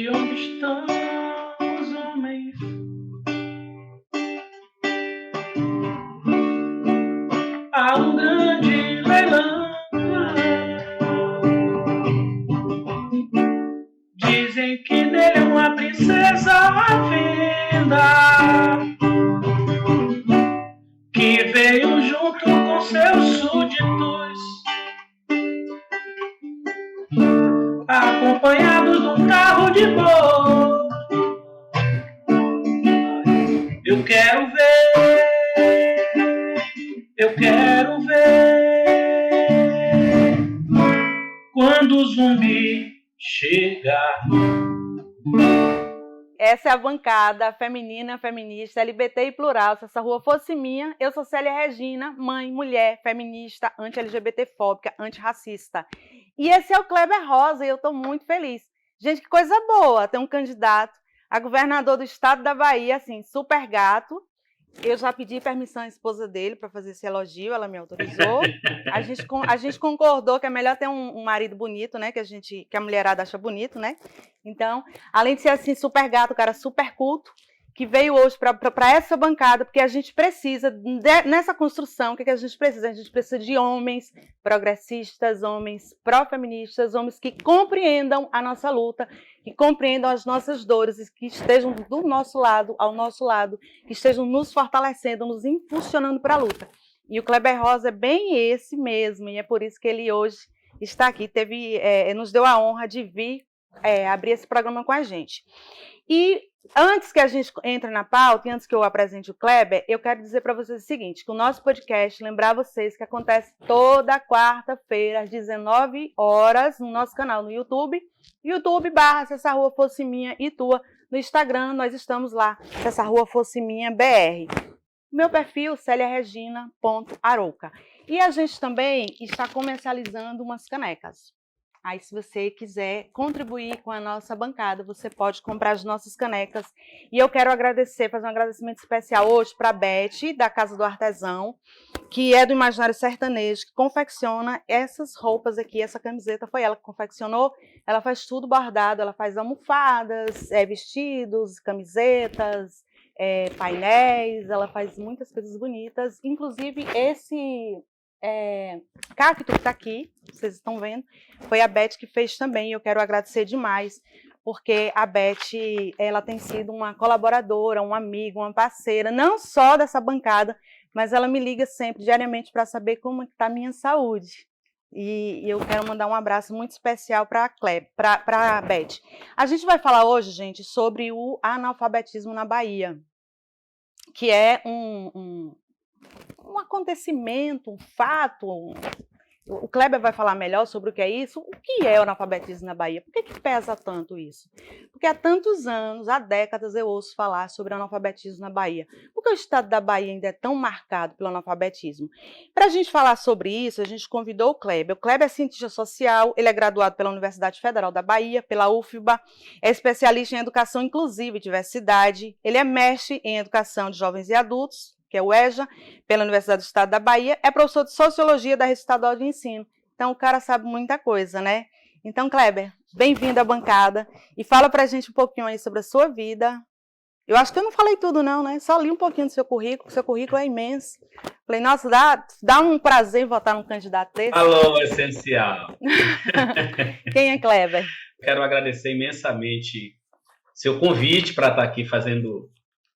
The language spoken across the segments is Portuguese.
E onde estão os homens? Há um grande leilão. Dizem que nele é uma princesa à venda, que veio junto com seus súditos, acompanhados de um carro de boi. Eu quero ver quando o zumbi chegar. Essa é a bancada feminina, feminista, LGBT e plural. Se essa rua fosse minha, eu sou Célia Regina, mãe, mulher, feminista, anti-LGBT-fóbica, antirracista. E esse é o Kleber Rosa e eu estou muito feliz. Gente, que coisa boa ter um candidato a governador do estado da Bahia, assim, super gato. Eu já pedi permissão à esposa dele para fazer esse elogio, ela me autorizou. A gente concordou que é melhor ter um marido bonito, né? Que a mulherada acha bonito, né? Então, além de ser assim super gato, cara super culto, que veio hoje para essa bancada, porque a gente precisa, nessa construção, o que a gente precisa? A gente precisa de homens progressistas, homens pró-feministas, homens que compreendam a nossa luta, que compreendam as nossas dores, que estejam do nosso lado, ao nosso lado, que estejam nos fortalecendo, nos impulsionando para a luta. E o Kleber Rosa é bem esse mesmo, e é por isso que ele hoje está aqui, nos deu a honra de vir abrir esse programa com a gente. E antes que a gente entre na pauta, e antes que eu apresente o Kleber, eu quero dizer para vocês o seguinte, que o nosso podcast, lembrar vocês que acontece toda quarta-feira, às 19 horas, no nosso canal no YouTube, YouTube/Se Essa Rua Fosse Minha e Tua. No Instagram, nós estamos lá, Se Essa Rua Fosse Minha BR. Meu perfil, celiaregina.arouca. E a gente também está comercializando umas canecas. Aí, se você quiser contribuir com a nossa bancada, você pode comprar as nossas canecas. E eu quero fazer um agradecimento especial hoje para a Beth, da Casa do Artesão, que é do Imaginário Sertanejo, que confecciona essas roupas aqui. Essa camiseta foi ela que confeccionou. Ela faz tudo bordado, ela faz almofadas, vestidos, camisetas, painéis, ela faz muitas coisas bonitas. Inclusive, esse cacto que está aqui, vocês estão vendo, foi a Beth que fez também. Eu quero agradecer demais, porque a Beth, ela tem sido uma colaboradora, uma amiga, uma parceira, não só dessa bancada, mas ela me liga sempre, diariamente, para saber como está a minha saúde. E eu quero mandar um abraço muito especial para a Beth. A gente vai falar hoje, gente, sobre o analfabetismo na Bahia, que é um acontecimento, um fato. O Kleber vai falar melhor sobre o que é isso. O que é o analfabetismo na Bahia? Por que pesa tanto isso? Porque há tantos anos, há décadas, eu ouço falar sobre o analfabetismo na Bahia. Por que o estado da Bahia ainda é tão marcado pelo analfabetismo? Para a gente falar sobre isso, a gente convidou o Kleber. O Kleber é cientista social, ele é graduado pela Universidade Federal da Bahia, pela UFBA, é especialista em educação inclusiva e diversidade, ele é mestre em educação de jovens e adultos, que é o EJA, pela Universidade do Estado da Bahia, é professor de Sociologia da Rede Estadual de Ensino. Então, o cara sabe muita coisa, né? Então, Kleber, bem-vindo à bancada. E fala pra gente um pouquinho aí sobre a sua vida. Eu acho que eu não falei tudo, não, né? Só li um pouquinho do seu currículo é imenso. Falei, nossa, dá um prazer em votar num candidato desse. Alô, essencial. Quem é Kleber? Quero agradecer imensamente seu convite para estar aqui fazendo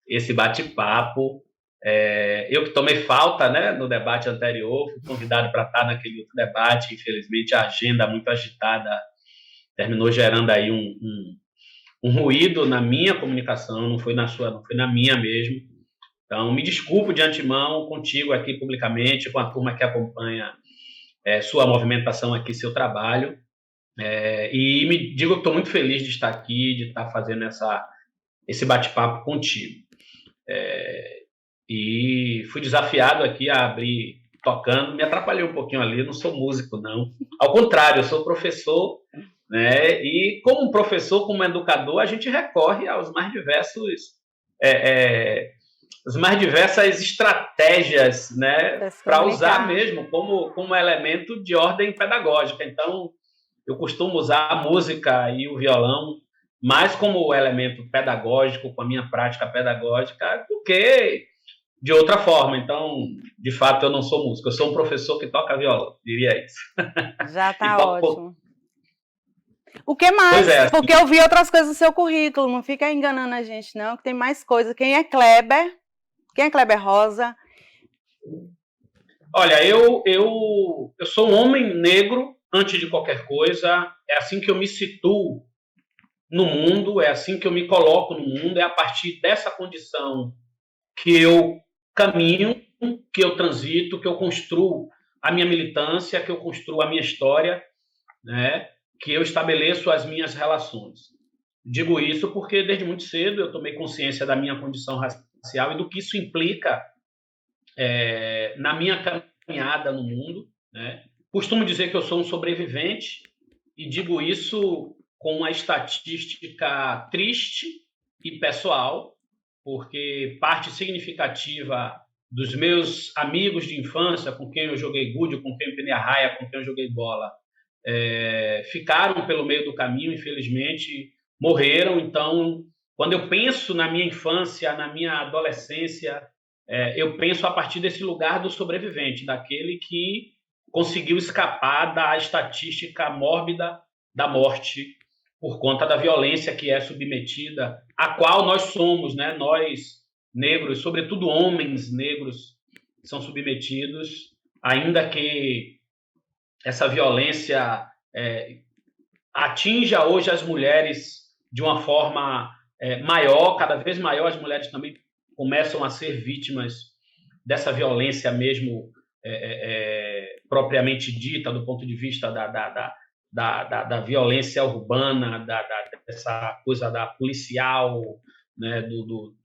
esse bate-papo. Eu que tomei falta, né, no debate anterior, fui convidado para estar naquele outro debate, infelizmente a agenda muito agitada terminou gerando aí um ruído na minha comunicação, não foi na sua, não foi na minha mesmo. Então, me desculpo de antemão contigo aqui publicamente, com a turma que acompanha sua movimentação aqui, seu trabalho, e me digo que estou muito feliz de estar aqui, de estar fazendo esse bate-papo contigo. E fui desafiado aqui a abrir tocando, me atrapalhei um pouquinho ali, não sou músico, não. Ao contrário, eu sou professor, né? E como professor, como educador, a gente recorre aos mais diversos, as mais diversas estratégias, né? Para usar mesmo como elemento de ordem pedagógica. Então, eu costumo usar a música e o violão mais como elemento pedagógico, com a minha prática pedagógica, do que de outra forma. Então, de fato, eu não sou músico, eu sou um professor que toca violão, diria isso. Já E tá toco. ótimo. O que mais? Pois é, assim, Porque eu vi outras coisas no seu currículo, não fica enganando a gente, não, que tem mais coisas. Quem é Kleber? Quem é Kleber Rosa? olha, eu sou um homem negro antes de qualquer coisa, é assim que eu me situo no mundo, é assim que eu me coloco no mundo, é a partir dessa condição que eu caminho, que eu transito, que eu construo a minha militância, que eu construo a minha história, né? Que eu estabeleço as minhas relações. Digo isso porque desde muito cedo eu tomei consciência da minha condição racial e do que isso implica na minha caminhada no mundo, né? Costumo dizer que eu sou um sobrevivente e digo isso com uma estatística triste e pessoal, porque parte significativa dos meus amigos de infância, com quem eu joguei gude, com quem eu empinei a raia, com quem eu joguei bola, ficaram pelo meio do caminho, infelizmente, morreram. Então, quando eu penso na minha infância, na minha adolescência, eu penso a partir desse lugar do sobrevivente, daquele que conseguiu escapar da estatística mórbida da morte por conta da violência que é submetida, a qual nós somos, né? Nós negros, sobretudo homens negros, são submetidos, ainda que essa violência atinja hoje as mulheres de uma forma maior, cada vez maior. As mulheres também começam a ser vítimas dessa violência mesmo propriamente dita, do ponto de vista da violência urbana, dessa coisa da policial, né,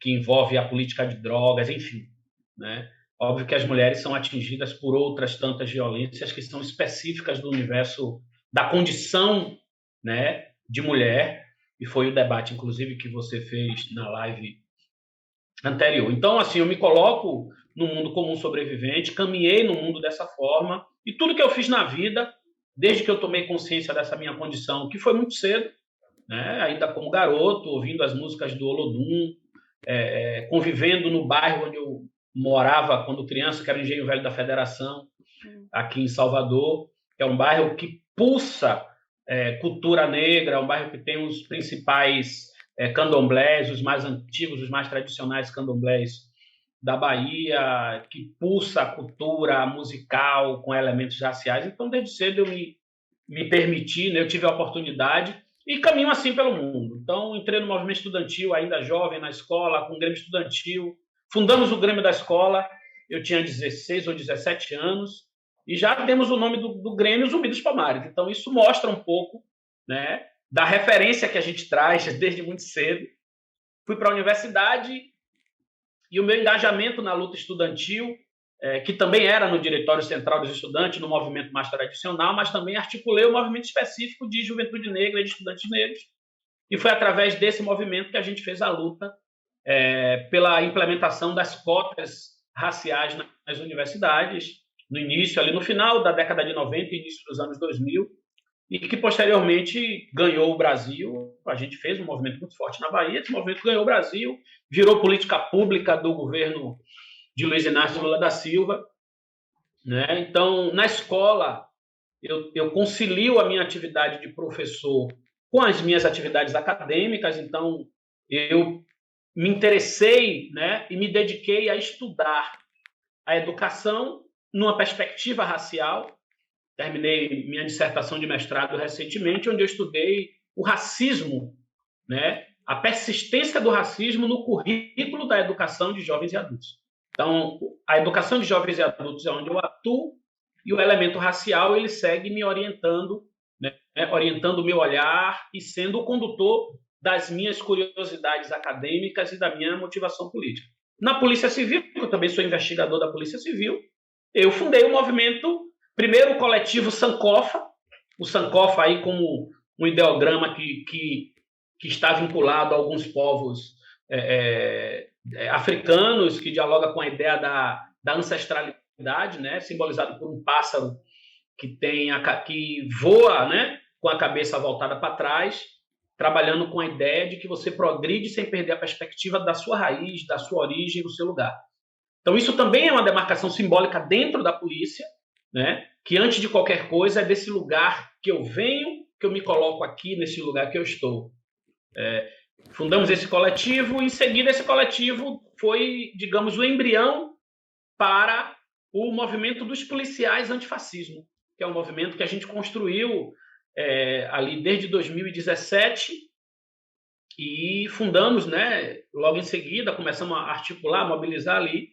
que envolve a política de drogas, enfim, né? Óbvio que as mulheres são atingidas por outras tantas violências que são específicas do universo da condição, né, de mulher, e foi o debate, inclusive, que você fez na live anterior. Então, assim, eu me coloco no mundo como um sobrevivente, caminhei no mundo dessa forma, e tudo que eu fiz na vida, desde que eu tomei consciência dessa minha condição, que foi muito cedo, né, ainda como garoto, ouvindo as músicas do Olodum, convivendo no bairro onde eu morava quando criança, que era o Engenho Velho da Federação, aqui em Salvador, que é um bairro que pulsa cultura negra, um bairro que tem os principais candomblés, os mais antigos, os mais tradicionais candomblés da Bahia, que pulsa a cultura musical com elementos raciais. Então, desde cedo eu me permiti, né, eu tive a oportunidade e caminho assim pelo mundo. Então, entrei no movimento estudantil, ainda jovem, na escola, com o Grêmio Estudantil. Fundamos o Grêmio da escola, eu tinha 16 ou 17 anos, e já temos o nome do Grêmio, Zumbi dos Palmares. Então, isso mostra um pouco, né, da referência que a gente traz desde muito cedo. Fui para a universidade e o meu engajamento na luta estudantil, que também era no Diretório Central dos Estudantes, no movimento mais tradicional, mas também articulei um movimento específico de juventude negra e de estudantes negros. E foi através desse movimento que a gente fez a luta pela implementação das cotas raciais nas universidades, no início, ali no final da década de 90 e início dos anos 2000, e que posteriormente ganhou o Brasil. A gente fez um movimento muito forte na Bahia, esse movimento ganhou o Brasil, virou política pública do governo de Luiz Inácio Lula da Silva, né? Então, na escola, eu concilio a minha atividade de professor com as minhas atividades acadêmicas. Então, eu me interessei, né, e me dediquei a estudar a educação numa perspectiva racial. Terminei minha dissertação de mestrado recentemente, onde eu estudei o racismo, né, a persistência do racismo no currículo da educação de jovens e adultos. Então, a educação de jovens e adultos é onde eu atuo, e o elemento racial ele segue me orientando, né, orientando o meu olhar e sendo o condutor das minhas curiosidades acadêmicas e da minha motivação política. Na Polícia Civil, porque eu também sou investigador da Polícia Civil, eu fundei o movimento, primeiro o coletivo Sankofa, o Sankofa aí como um ideograma que está vinculado a alguns povos africanos, que dialoga com a ideia da ancestralidade, né, simbolizado por um pássaro que voa, né, com a cabeça voltada para trás. trabalhando com a ideia de que você progride sem perder a perspectiva da sua raiz, da sua origem, do seu lugar. Então, isso também é uma demarcação simbólica dentro da polícia, né? Que antes de qualquer coisa é desse lugar que eu venho, que eu me coloco aqui, nesse lugar que eu estou. Fundamos esse coletivo, e em seguida esse coletivo foi, digamos, o embrião para o movimento dos policiais antifascismo, que é um movimento que a gente construiu ali desde 2017 e fundamos, né, logo em seguida, começamos a articular, a mobilizar ali,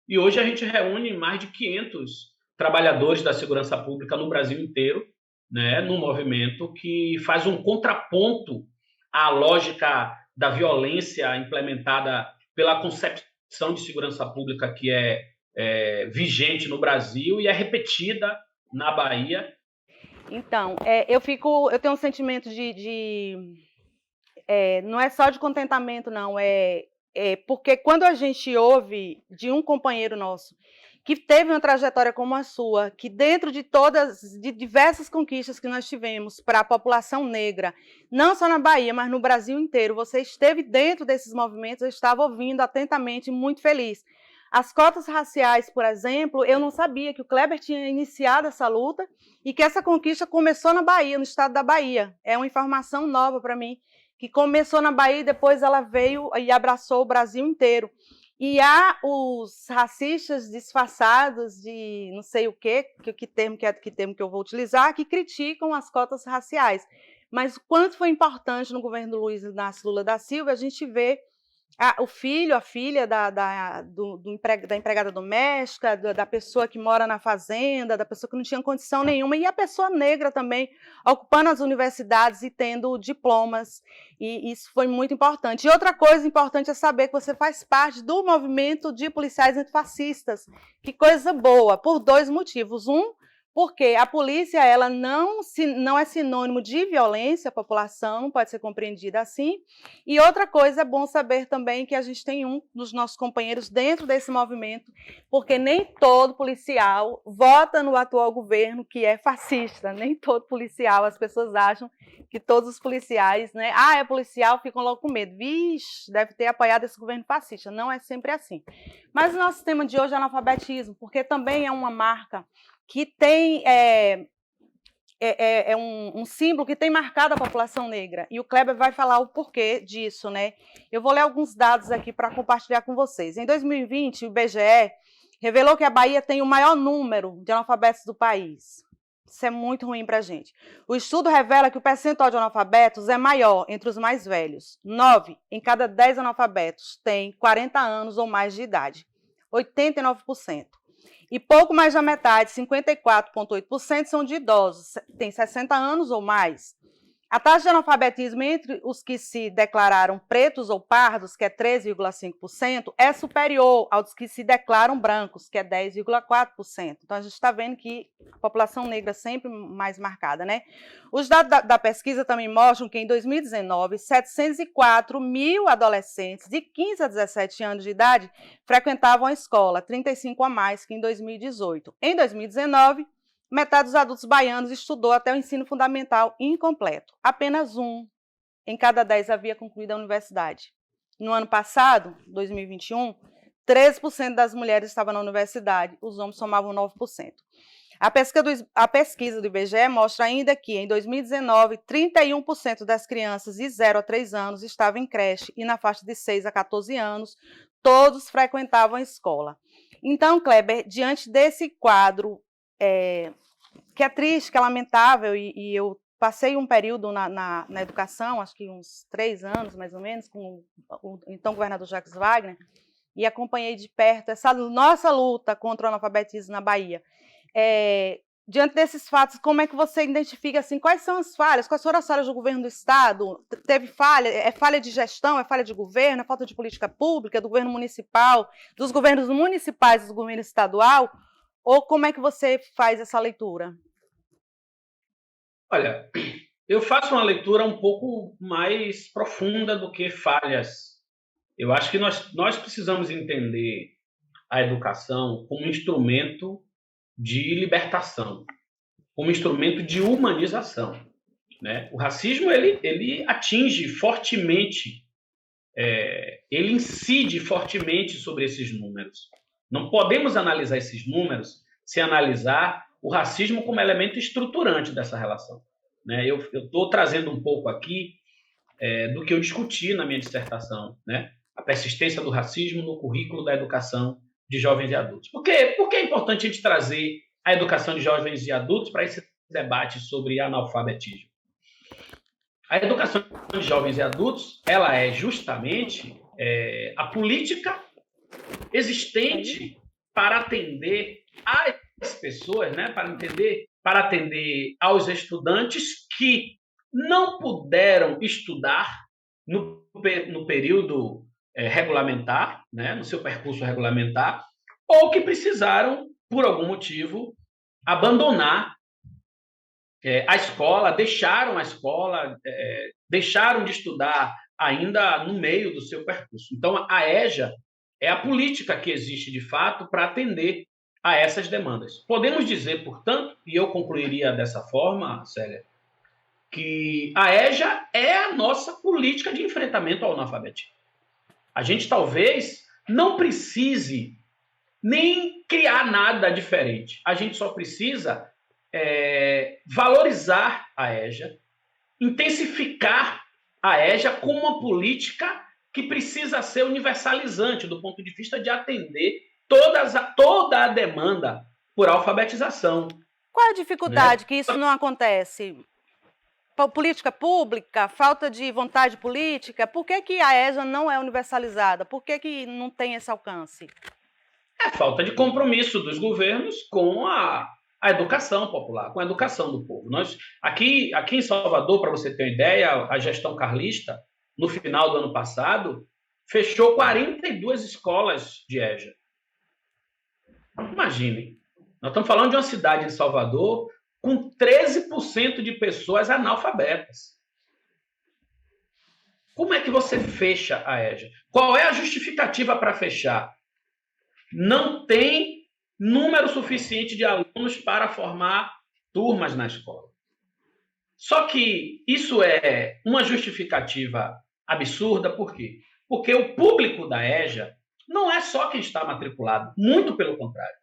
e hoje a gente reúne mais de 500 trabalhadores da segurança pública no Brasil inteiro, né, num movimento que faz um contraponto à lógica da violência implementada pela concepção de segurança pública que é vigente no Brasil e é repetida na Bahia. Então, eu tenho um sentimento não é só de contentamento, não, porque quando a gente ouve de um companheiro nosso que teve uma trajetória como a sua, que dentro de diversas conquistas que nós tivemos para a população negra, não só na Bahia, mas no Brasil inteiro, você esteve dentro desses movimentos, eu estava ouvindo atentamente, muito feliz. As cotas raciais, por exemplo, eu não sabia que o Kleber tinha iniciado essa luta e que essa conquista começou na Bahia, no estado da Bahia. É uma informação nova para mim, que começou na Bahia e depois ela veio e abraçou o Brasil inteiro. E há os racistas disfarçados de não sei o quê, que termo que eu vou utilizar, que criticam as cotas raciais. Mas o quanto foi importante no governo do Luiz Inácio Lula da Silva, a gente vê o filho, a filha da empregada doméstica, da pessoa que mora na fazenda, da pessoa que não tinha condição nenhuma, e a pessoa negra também, ocupando as universidades e tendo diplomas, e isso foi muito importante. E outra coisa importante é saber que você faz parte do movimento de policiais antifascistas. Que coisa boa, por dois motivos. Porque a polícia ela não é sinônimo de violência à população, não pode ser compreendida assim. E outra coisa, é bom saber também que a gente tem um dos nossos companheiros dentro desse movimento, porque nem todo policial vota no atual governo, que é fascista, nem todo policial, as pessoas acham que todos os policiais, né? É policial, ficam logo com medo. Vixe, deve ter apoiado esse governo fascista. Não é sempre assim. Mas o nosso tema de hoje é analfabetismo, porque também é uma marca que tem um símbolo que tem marcado a população negra. E o Kleber vai falar o porquê disso, né? Eu vou ler alguns dados aqui para compartilhar com vocês. Em 2020, o IBGE revelou que a Bahia tem o maior número de analfabetos do país. Isso é muito ruim para a gente. O estudo revela que o percentual de analfabetos é maior entre os mais velhos. 9 em cada 10 analfabetos têm 40 anos ou mais de idade. 89%. E pouco mais da metade, 54,8%, são de idosos, têm 60 anos ou mais. A taxa de analfabetismo entre os que se declararam pretos ou pardos, que é 13,5%, é superior aos que se declaram brancos, que é 10,4%. Então, a gente está vendo que a população negra é sempre mais marcada, né? Os dados da pesquisa também mostram que, em 2019, 704 mil adolescentes de 15 a 17 anos de idade frequentavam a escola, 35 a mais que em 2018. Em 2019, metade dos adultos baianos estudou até o ensino fundamental incompleto. Apenas 1 em cada 10 havia concluído a universidade. No ano passado, 2021, 13% das mulheres estavam na universidade, os homens somavam 9%. A pesquisa do IBGE mostra ainda que, em 2019, 31% das crianças de 0 a 3 anos estavam em creche e, na faixa de 6 a 14 anos, todos frequentavam a escola. Então, Kleber, diante desse quadro, que é triste, que é lamentável, e eu passei um período na educação, acho que uns 3 anos, mais ou menos, com o então governador Jacques Wagner, e acompanhei de perto essa nossa luta contra o analfabetismo na Bahia. Diante desses fatos, como é que você identifica, assim, quais são as falhas? Quais foram as falhas do governo do Estado? Teve falha? É falha de gestão? É falha de governo? É falta de política pública, do governo municipal, dos governos municipais, do governo estadual? Ou como é que você faz essa leitura? Olha, eu faço uma leitura um pouco mais profunda do que falhas. Eu acho que nós precisamos entender a educação como instrumento de libertação, como instrumento de humanização. né? O racismo ele atinge fortemente, ele incide fortemente sobre esses números. Não podemos analisar esses números sem analisar o racismo como elemento estruturante dessa relação, né? Eu estou trazendo um pouco aqui do que eu discuti na minha dissertação, né? A persistência do racismo no currículo da educação de jovens e adultos. Por que é importante a gente trazer a educação de jovens e adultos para esse debate sobre analfabetismo? A educação de jovens e adultos, ela é justamente a política existente para atender às pessoas, né? Para atender aos estudantes que não puderam estudar no período regulamentar, né? No seu percurso regulamentar, ou que precisaram, por algum motivo, abandonar a escola, deixaram a escola, deixaram de estudar ainda no meio do seu percurso. Então, a EJA é a política que existe, de fato, para atender a essas demandas. Podemos dizer, portanto, e eu concluiria dessa forma, Célia, que a EJA é a nossa política de enfrentamento ao analfabetismo. A gente talvez não precise nem criar nada diferente. A gente só precisa valorizar a EJA, intensificar a EJA como uma política que precisa ser universalizante do ponto de vista de atender toda a demanda por alfabetização. Qual a dificuldade que isso não acontece? Política pública, falta de vontade política? Por que a EJA não é universalizada? Por que não tem esse alcance? É falta de compromisso dos governos com a educação popular, com a educação do povo. Aqui em Salvador, para você ter uma ideia, a gestão carlista, no final do ano passado, fechou 42 escolas de EJA. Imaginem, nós estamos falando de uma cidade de Salvador com 13% de pessoas analfabetas. Como é que você fecha a EJA? Qual é a justificativa para fechar? Não tem número suficiente de alunos para formar turmas na escola. Só que isso é uma justificativa absurda, por quê? Porque o público da EJA não é só quem está matriculado, muito pelo contrário.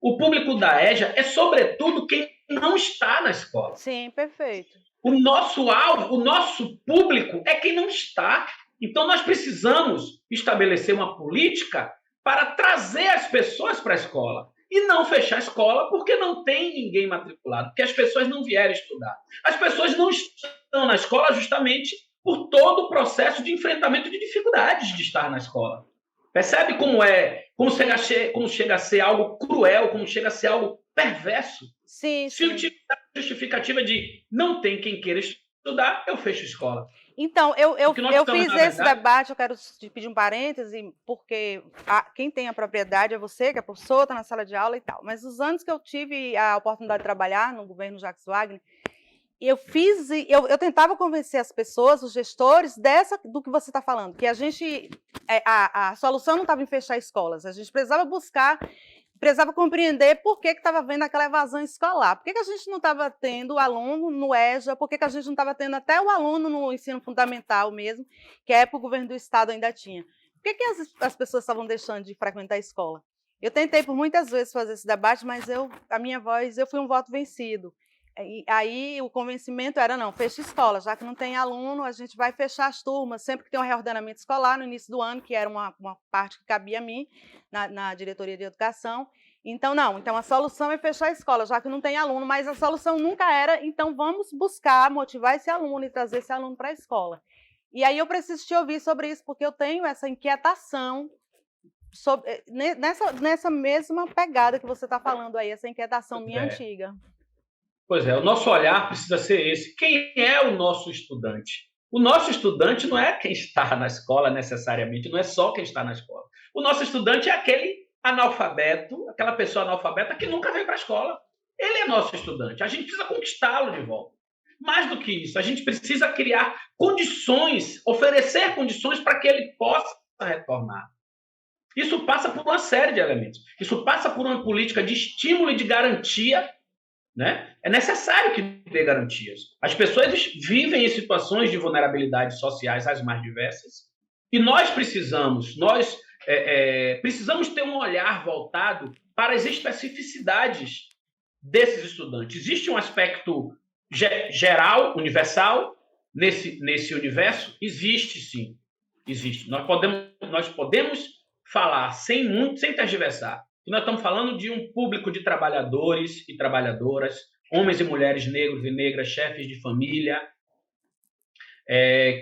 O público da EJA é, sobretudo, quem não está na escola. Sim, perfeito. O nosso alvo, o nosso público é quem não está. Então, nós precisamos estabelecer uma política para trazer as pessoas para a escola e não fechar a escola porque não tem ninguém matriculado, porque as pessoas não vieram estudar. As pessoas não estão na escola justamente por todo o processo de enfrentamento de dificuldades de estar na escola. Percebe como chega a ser algo cruel, como chega a ser algo perverso? Sim, Se eu tiver a justificativa de não tem quem queira estudar, eu fecho a escola. Então, eu fiz esse debate, eu quero te pedir um parêntese, porque quem tem a propriedade é você, que é professor, está na sala de aula e tal. Mas os anos que eu tive a oportunidade de trabalhar no governo Jacques Wagner, eu tentava convencer as pessoas, os gestores, do que você está falando, que a solução não estava em fechar escolas, a gente precisava compreender por que estava havendo aquela evasão escolar, por que a gente não estava tendo aluno no EJA, por que a gente não estava tendo até o aluno no ensino fundamental mesmo, que é para o governo do estado ainda tinha. Por que as pessoas estavam deixando de frequentar a escola? Eu tentei por muitas vezes fazer esse debate, mas eu fui um voto vencido. E aí o convencimento era, não, fecha escola, já que não tem aluno, a gente vai fechar as turmas, sempre que tem um reordenamento escolar, no início do ano, que era uma parte que cabia a mim, na diretoria de educação. Então, então a solução é fechar a escola, já que não tem aluno, mas a solução nunca era, então vamos buscar motivar esse aluno e trazer esse aluno para a escola. E aí eu preciso te ouvir sobre isso, porque eu tenho essa inquietação, nessa mesma pegada que você está falando aí, essa inquietação minha antiga. Pois é, o nosso olhar precisa ser esse. Quem é o nosso estudante? O nosso estudante não é quem está na escola necessariamente, não é só quem está na escola. O nosso estudante é aquele analfabeto, aquela pessoa analfabeta que nunca veio para a escola. Ele é nosso estudante. A gente precisa conquistá-lo de volta. Mais do que isso, a gente precisa criar condições, oferecer condições para que ele possa retornar. Isso passa por uma série de elementos. Isso passa por uma política de estímulo e de garantia, né? É necessário que dê garantias. As pessoas vivem em situações de vulnerabilidade sociais as mais diversas e nós precisamos ter um olhar voltado para as especificidades desses estudantes. Existe um aspecto geral, universal, nesse universo? Existe, sim. Existe. Nós podemos falar sem tergiversar. Nós estamos falando de um público de trabalhadores e trabalhadoras, homens e mulheres, negros e negras, chefes de família,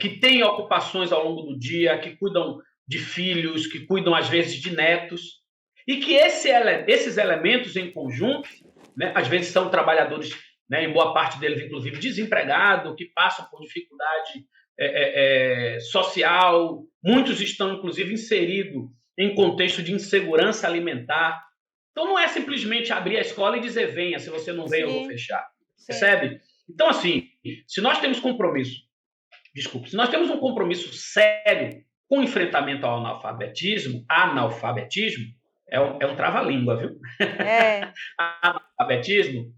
que têm ocupações ao longo do dia, que cuidam de filhos, que cuidam, às vezes, de netos, e que esses elementos em conjunto, né, às vezes são trabalhadores, né, em boa parte deles, inclusive, desempregados, que passam por dificuldade social, muitos estão, inclusive, inseridos em contexto de insegurança alimentar. Então, não é simplesmente abrir a escola e dizer, venha, se você não vem, eu vou fechar. Sim. Percebe? Então, assim, se nós temos um compromisso sério com o enfrentamento ao analfabetismo é um trava-língua, viu? Analfabetismo,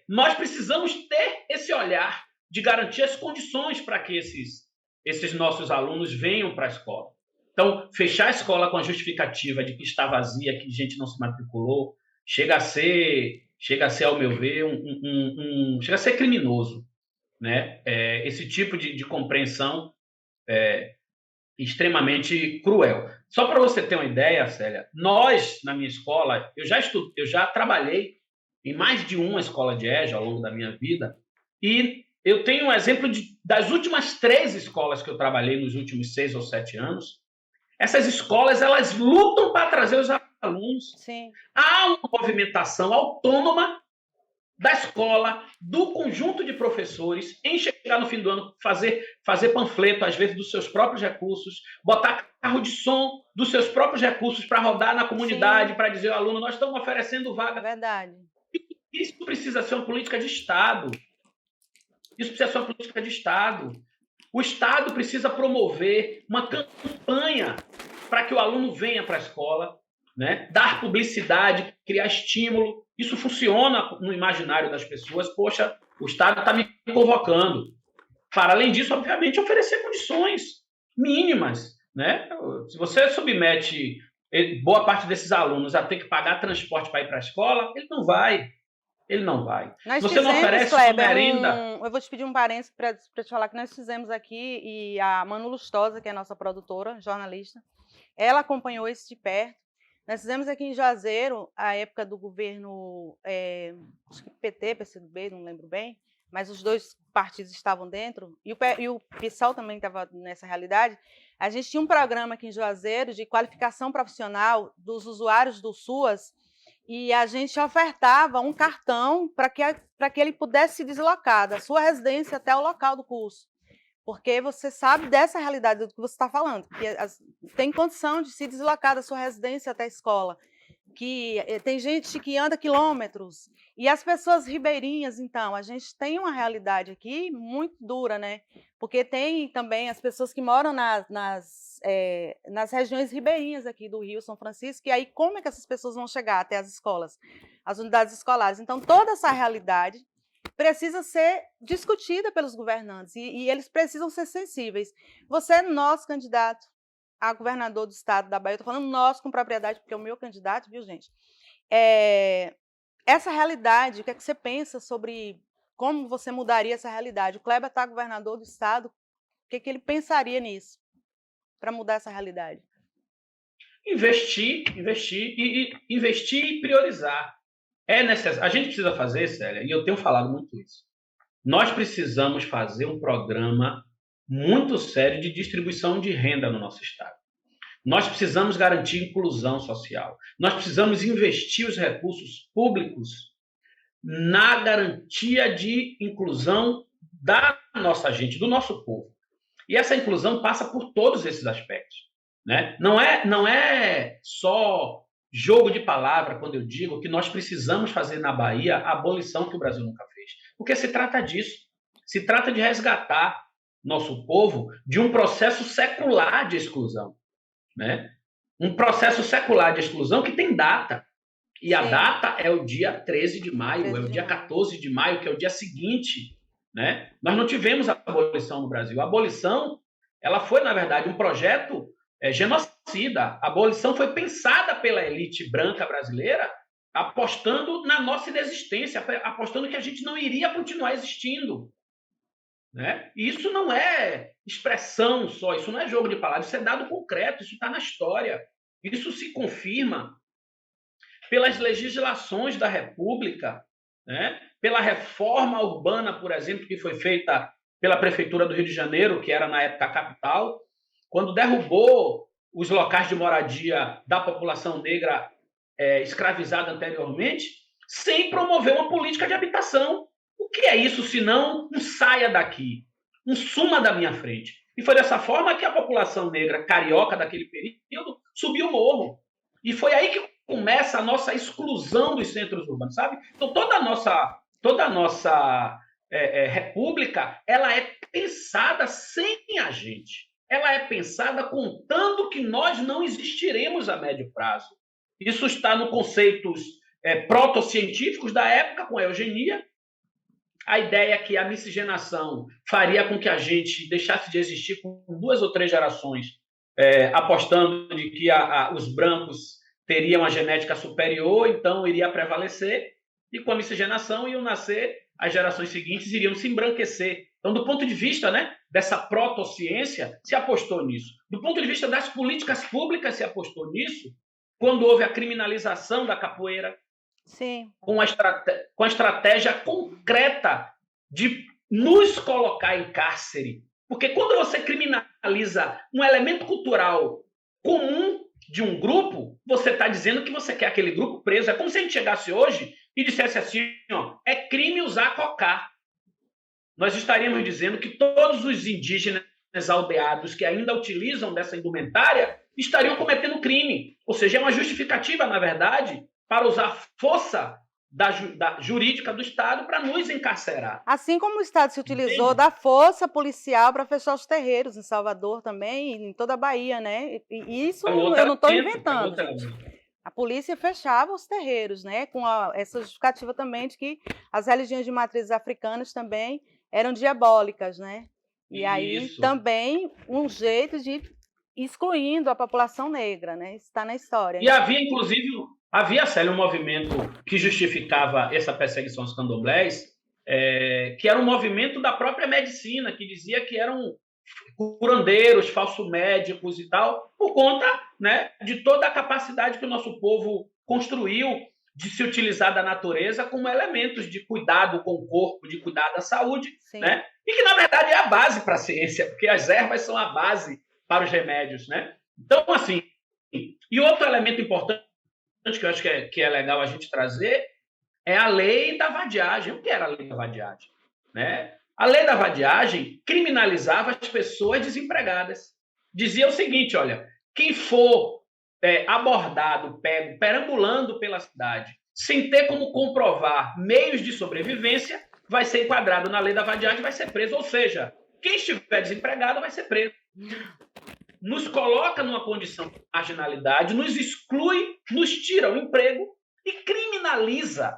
nós precisamos ter esse olhar de garantir as condições para que esses nossos alunos venham para a escola. Então, fechar a escola com a justificativa de que está vazia, que gente não se matriculou, chega a ser, ao meu ver, chega a ser criminoso, né? Esse tipo de compreensão extremamente cruel. Só para você ter uma ideia, Célia, na minha escola, eu já trabalhei em mais de uma escola de EJA ao longo da minha vida, e eu tenho um exemplo das últimas 3 escolas que eu trabalhei nos últimos 6 ou 7 anos. Essas escolas, elas lutam para trazer os alunos. Sim. Há uma movimentação autônoma da escola, do conjunto de professores, em chegar no fim do ano, fazer panfleto, às vezes, dos seus próprios recursos, botar carro de som dos seus próprios recursos para rodar na comunidade, para dizer ao aluno, nós estamos oferecendo vaga. Verdade. Isso precisa ser uma política de Estado. O Estado precisa promover uma campanha para que o aluno venha para a escola, né? Dar publicidade, criar estímulo. Isso funciona no imaginário das pessoas. Poxa, o Estado está me convocando. Para além disso, obviamente, oferecer condições mínimas, né? Se você submete boa parte desses alunos a ter que pagar transporte para ir para a escola, ele não vai. Nós você não oferece merenda. Eu vou te pedir um parênteses para te falar que nós fizemos aqui, e a Manu Lustosa, que é a nossa produtora, jornalista, ela acompanhou isso de perto. Nós fizemos aqui em Juazeiro, a época do governo, acho que PT, PCdoB, não lembro bem, mas os 2 partidos estavam dentro, e o PSOL também estava nessa realidade. A gente tinha um programa aqui em Juazeiro de qualificação profissional dos usuários do SUAS, e a gente ofertava um cartão para que ele pudesse se deslocar da sua residência até o local do curso. Porque você sabe dessa realidade do que você está falando, que tem condição de se deslocar da sua residência até a escola, que tem gente que anda quilômetros, e as pessoas ribeirinhas, então, a gente tem uma realidade aqui muito dura, né? Porque tem também as pessoas que moram nas regiões ribeirinhas aqui do Rio São Francisco, e aí como é que essas pessoas vão chegar até as escolas, as unidades escolares? Então, toda essa realidade precisa ser discutida pelos governantes, e eles precisam ser sensíveis. Você é nosso candidato a governador do estado da Bahia, eu estou falando nós com propriedade, porque é o meu candidato, viu, gente? Essa realidade, o que é que você pensa sobre como você mudaria essa realidade? O Kleber está governador do estado, o que é que ele pensaria nisso, para mudar essa realidade? Investir e priorizar. É necessário. A gente precisa fazer, Célia, e eu tenho falado muito isso. Nós precisamos fazer um programa muito sério de distribuição de renda no nosso estado. Nós precisamos garantir inclusão social. Nós precisamos investir os recursos públicos na garantia de inclusão da nossa gente, do nosso povo. E essa inclusão passa por todos esses aspectos, né? Não é só jogo de palavra quando eu digo que nós precisamos fazer na Bahia a abolição que o Brasil nunca fez. Porque se trata disso. Se trata de resgatar nosso povo de um processo secular de exclusão, né? Um processo secular de exclusão que tem data. E a Sim, data é o dia 13 de maio, é 13 o de dia maio. 14 de maio, que é o dia seguinte, né? Nós não tivemos a abolição no Brasil. A abolição, ela foi, na verdade, um projeto genocida. A abolição foi pensada pela elite branca brasileira apostando na nossa inexistência, apostando que a gente não iria continuar existindo, né? E isso não é expressão só, isso não é jogo de palavras, isso é dado concreto, isso está na história. Isso se confirma pelas legislações da República, né? Pela reforma urbana, por exemplo, que foi feita pela Prefeitura do Rio de Janeiro, que era na época a capital, quando derrubou os locais de moradia da população negra escravizada anteriormente, sem promover uma política de habitação. O que é isso senão um saia daqui, um suma da minha frente? E foi dessa forma que a população negra carioca daquele período subiu o morro. E foi aí que começa a nossa exclusão dos centros urbanos, sabe? Então toda a nossa república, ela é pensada sem a gente. Ela é pensada contando que nós não existiremos a médio prazo. Isso está nos conceitos protocientíficos da época, com a eugenia. A ideia que a miscigenação faria com que a gente deixasse de existir com 2 ou 3 gerações, apostando de que os brancos teriam a genética superior, então iria prevalecer, e com a miscigenação iam nascer, as gerações seguintes iriam se embranquecer. Então, do ponto de vista, né, dessa protociência, se apostou nisso. Do ponto de vista das políticas públicas, se apostou nisso, quando houve a criminalização da capoeira, Sim. com a estratégia concreta de nos colocar em cárcere. Porque quando você criminaliza um elemento cultural comum de um grupo, você está dizendo que você quer aquele grupo preso. É como se a gente chegasse hoje e dissesse assim, ó, é crime usar cocá. Nós estaríamos dizendo que todos os indígenas aldeados que ainda utilizam dessa indumentária estariam cometendo crime. Ou seja, é uma justificativa, na verdade, para usar força da jurídica do Estado para nos encarcerar. Assim como o Estado se utilizou Entende? da força policial para fechar os terreiros em Salvador também, e em toda a Bahia, né? E isso É um outro eu não estou elemento. É um inventando, outro gente. elemento. A polícia fechava os terreiros, né? Com essa justificativa também de que as religiões de matrizes africanas também eram diabólicas, né? E aí Isso. também um jeito de ir excluindo a população negra, né? Isso está na história. E havia, inclusive, havia, Célio, um movimento que justificava essa perseguição aos candomblés, que era um movimento da própria medicina, que dizia que eram curandeiros, falsos médicos e tal, por conta, né, de toda a capacidade que o nosso povo construiu de se utilizar da natureza como elementos de cuidado com o corpo, de cuidar da saúde, Sim. né? E que, na verdade, é a base para a ciência, porque as ervas são a base para os remédios, né? Então, assim, e outro elemento importante que eu acho que é legal a gente trazer é a lei da vadiagem. O que era a lei da vadiagem? Né? A lei da vadiagem criminalizava as pessoas desempregadas. Dizia o seguinte, olha, quem for abordado, pego, perambulando pela cidade, sem ter como comprovar meios de sobrevivência, vai ser enquadrado na lei da vadiagem e vai ser preso. Ou seja, quem estiver desempregado vai ser preso. Nos coloca numa condição de marginalidade, nos exclui, nos tira o emprego e criminaliza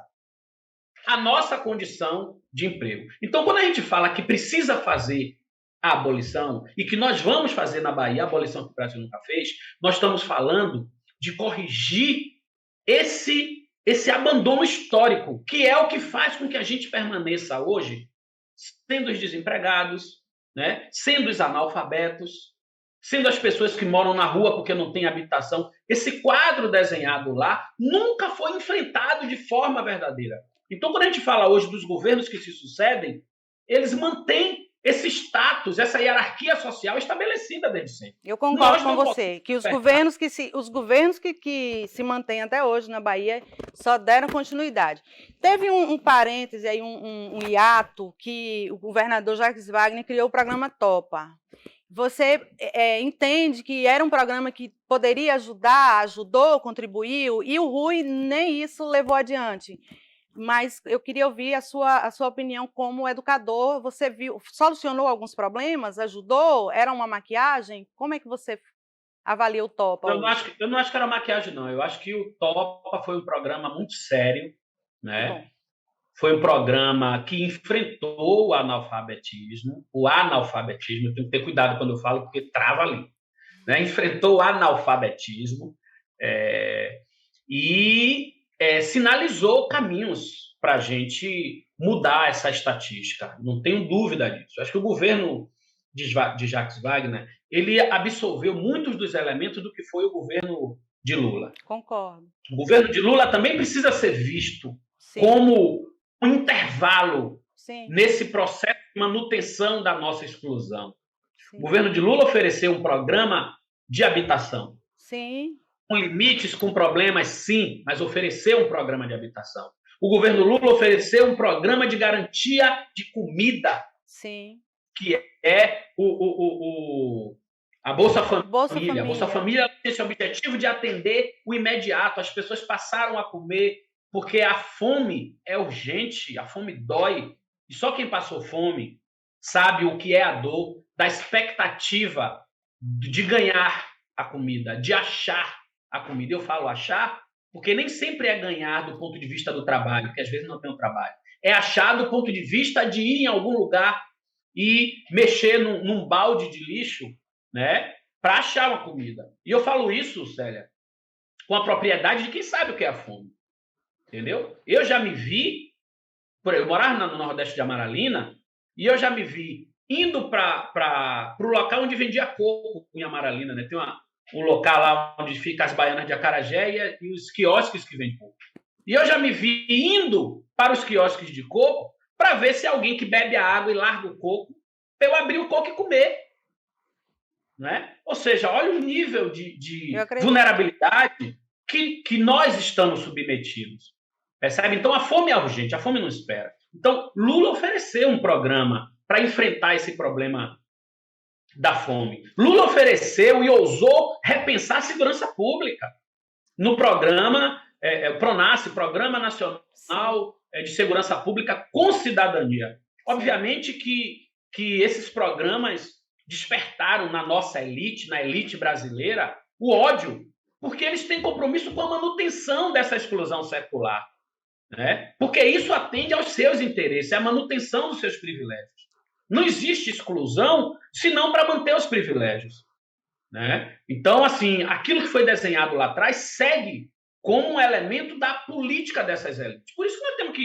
a nossa condição de emprego. Então, quando a gente fala que precisa fazer a abolição e que nós vamos fazer na Bahia a abolição que o Brasil nunca fez, nós estamos falando de corrigir esse abandono histórico, que é o que faz com que a gente permaneça hoje sendo os desempregados, né? Sendo os analfabetos, sendo as pessoas que moram na rua porque não têm habitação. Esse quadro desenhado lá nunca foi enfrentado de forma verdadeira. Então, quando a gente fala hoje dos governos que se sucedem, eles mantêm esse status, essa hierarquia social estabelecida desde sempre. Eu concordo com você, que os governos que se mantêm até hoje na Bahia só deram continuidade. Teve um parêntese aí, um hiato, que o governador Jacques Wagner criou o programa Topa. Você entende que era um programa que poderia ajudar, ajudou, contribuiu, e o Rui nem isso levou adiante. Mas eu queria ouvir a sua opinião como educador. Você solucionou alguns problemas? Ajudou? Era uma maquiagem? Como é que você avalia o Topa hoje? Eu não acho que era maquiagem, não. Eu acho que o Topa foi um programa muito sério, né? Foi um programa que enfrentou o analfabetismo. O analfabetismo, eu tenho que ter cuidado quando eu falo, porque trava ali. Né? Enfrentou o analfabetismo e sinalizou caminhos para a gente mudar essa estatística. Não tenho dúvida disso. Acho que o governo de Jacques Wagner ele absorveu muitos dos elementos do que foi o governo de Lula. Concordo. O governo de Lula também precisa ser visto como um intervalo nesse processo de manutenção da nossa exclusão. O governo de Lula ofereceu um programa de habitação. Sim. Com limites, com problemas, sim, mas ofereceu um programa de habitação. O governo Lula ofereceu um programa de garantia de comida. Sim. Que é a Bolsa Família. A Bolsa Família tem esse objetivo de atender o imediato. As pessoas passaram a comer porque a fome é urgente, a fome dói. E só quem passou fome sabe o que é a dor da expectativa de ganhar a comida, de achar a comida. Eu falo achar porque nem sempre é ganhar do ponto de vista do trabalho, porque às vezes não tem um trabalho. É achar do ponto de vista de ir em algum lugar e mexer num balde de lixo, né, para achar uma comida. E eu falo isso, Célia, com a propriedade de quem sabe o que é a fome. Entendeu? Eu já me vi, eu morava no Nordeste de Amaralina, e eu já me vi indo para o local onde vendia coco em Amaralina, né? Tem um local lá onde fica as baianas de acarajé e os quiosques que vendem coco. E eu já me vi indo para os quiosques de coco para ver se alguém que bebe a água e larga o coco, para eu abrir o coco e comer. Né? Ou seja, olha o nível de vulnerabilidade que nós estamos submetidos. Percebe? Então, a fome é urgente, a fome não espera. Então, Lula ofereceu um programa para enfrentar esse problema da fome. Lula ofereceu e ousou repensar a segurança pública no programa, o PRONASSE, Programa Nacional de Segurança Pública com Cidadania. Obviamente que esses programas despertaram na nossa elite, na elite brasileira, o ódio, porque eles têm compromisso com a manutenção dessa exclusão secular. Né? Porque isso atende aos seus interesses, é a manutenção dos seus privilégios. Não existe exclusão senão para manter os privilégios. Né? Então, assim, aquilo que foi desenhado lá atrás segue como um elemento da política dessas elites. Por isso que nós temos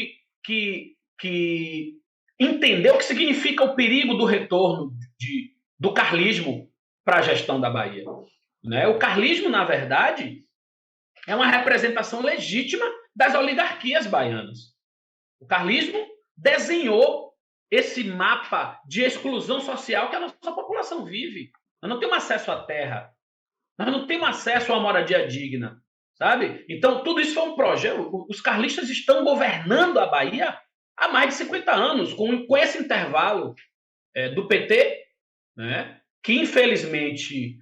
que entender o que significa o perigo do retorno do carlismo para a gestão da Bahia. Né? O carlismo, na verdade, é uma representação legítima das oligarquias baianas. O carlismo desenhou esse mapa de exclusão social que a nossa população vive. Nós não temos acesso à terra, nós não temos acesso a uma moradia digna, sabe? Então, tudo isso foi um projeto. Os carlistas estão governando a Bahia há mais de 50 anos, com esse intervalo do PT, né? Que, infelizmente,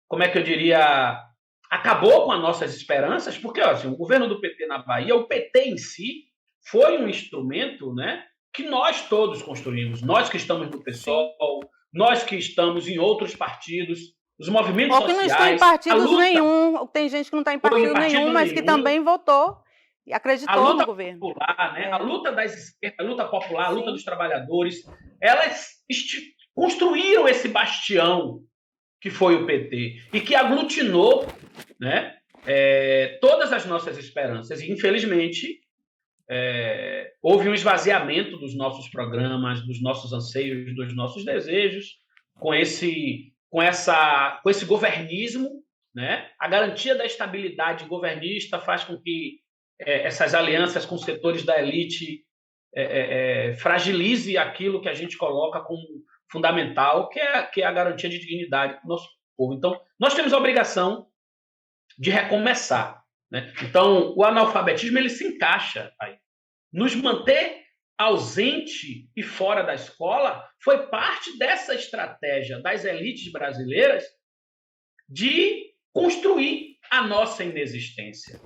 como é que eu diria, acabou com as nossas esperanças, porque assim, o governo do PT na Bahia, o PT em si, foi um instrumento, né, que nós todos construímos, nós que estamos no PSOL, nós que estamos em outros partidos, os movimentos sociais... Ou que não estão em partidos nenhum, tem gente que não está em partido nenhum, mas que também votou e acreditou no governo. Popular, né, a luta das esquerdas, a luta popular, a luta dos trabalhadores, elas construíram esse bastião que foi o PT, e que aglutinou, né, todas as nossas esperanças. E, infelizmente, houve um esvaziamento dos nossos programas, dos nossos anseios, dos nossos desejos, com esse governismo. Né? A garantia da estabilidade governista faz com que essas alianças com setores da elite fragilize aquilo que a gente coloca como fundamental, que é a garantia de dignidade do nosso povo. Então, nós temos a obrigação de recomeçar. Né? Então, o analfabetismo ele se encaixa aí. Nos manter ausente e fora da escola foi parte dessa estratégia das elites brasileiras de construir a nossa inexistência,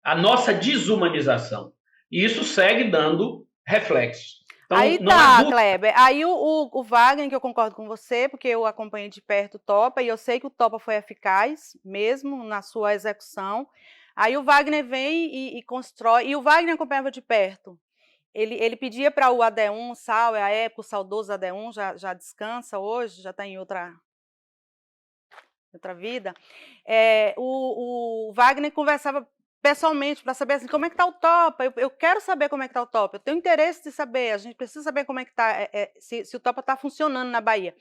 a nossa desumanização. E isso segue dando reflexos. Então, Aí não há tá, dúvida. Kleber. Aí o Wagner, que eu concordo com você, porque eu acompanhei de perto o Topa, e eu sei que o Topa foi eficaz mesmo na sua execução. Aí o Wagner vem e constrói, e o Wagner acompanhava de perto. Ele pedia para o AD1, Sal, é a época, o saudoso AD1, já descansa hoje, já está em outra vida. O Wagner conversava pessoalmente para saber assim, como é que está o Topa. Eu quero saber como é que está o Topa, eu tenho interesse de saber, a gente precisa saber como é que está, se o Topa está funcionando na Bahia.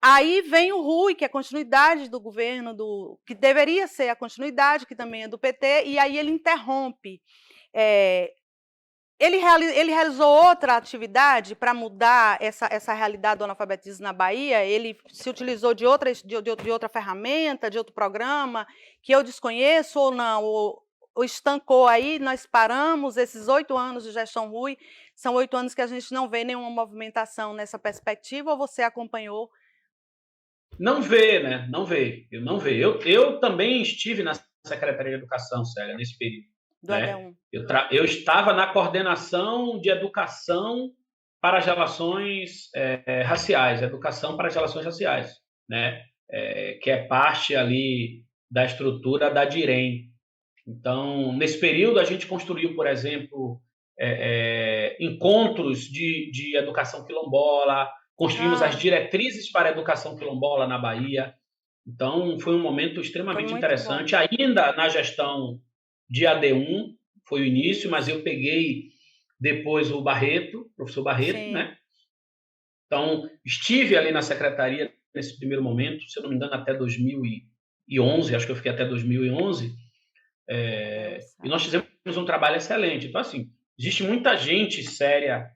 Aí vem o Rui, que é a continuidade do governo, que deveria ser a continuidade, que também é do PT, e aí ele interrompe. Ele realizou outra atividade para mudar essa realidade do analfabetismo na Bahia? Ele se utilizou de outra ferramenta, de outro programa, que eu desconheço ou não? Ou estancou aí, nós paramos esses 8 anos de gestão Rui, são 8 anos que a gente não vê nenhuma movimentação nessa perspectiva, ou você acompanhou? Não vê, né? Não vê. Eu não vê. Eu também estive na Secretaria de Educação, Célia, nesse período. Do Né? AD1. Eu estava na coordenação de educação para as relações raciais, educação para as relações raciais, né? Que é parte ali da estrutura da DIREM. Então, nesse período, a gente construiu, por exemplo, encontros de educação quilombola, construímos as diretrizes para a educação quilombola na Bahia. Então, foi um momento extremamente interessante. Bom. Ainda na gestão de AD1, foi o início, mas eu peguei depois o Barreto, professor Barreto, Sim. né? Então, estive ali na secretaria nesse primeiro momento, se eu não me engano, até 2011, acho que eu fiquei até 2011, e nós fizemos um trabalho excelente. Então, assim, existe muita gente séria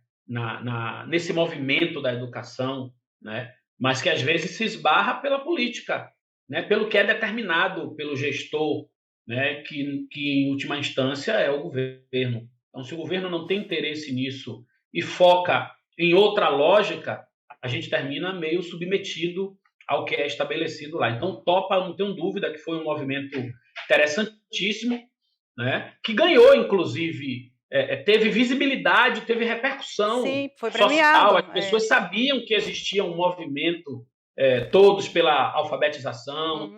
nesse movimento da educação, né? Mas que às vezes se esbarra pela política, né? Pelo que é determinado pelo gestor, né? Que em última instância é o governo. Então, se o governo não tem interesse nisso e foca em outra lógica, a gente termina meio submetido ao que é estabelecido lá. Então, Topa, não tenho dúvida que foi um movimento interessantíssimo, né? Que ganhou, inclusive, teve visibilidade, teve repercussão. Sim, foi social, premiado. as pessoas sabiam que existia um movimento, todos pela alfabetização. Uhum.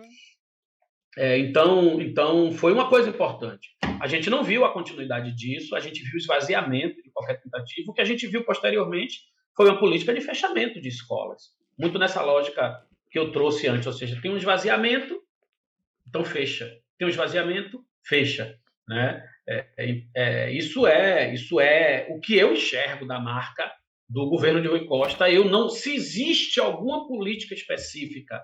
Então, foi uma coisa importante. A gente não viu a continuidade disso, a gente viu o esvaziamento de qualquer tentativa. O que a gente viu posteriormente foi uma política de fechamento de escolas, muito nessa lógica que eu trouxe antes, ou seja, tem um esvaziamento, então fecha. Tem um esvaziamento, fecha. Né? Isso é o que eu enxergo da marca do governo de Rui Costa. Se existe alguma política específica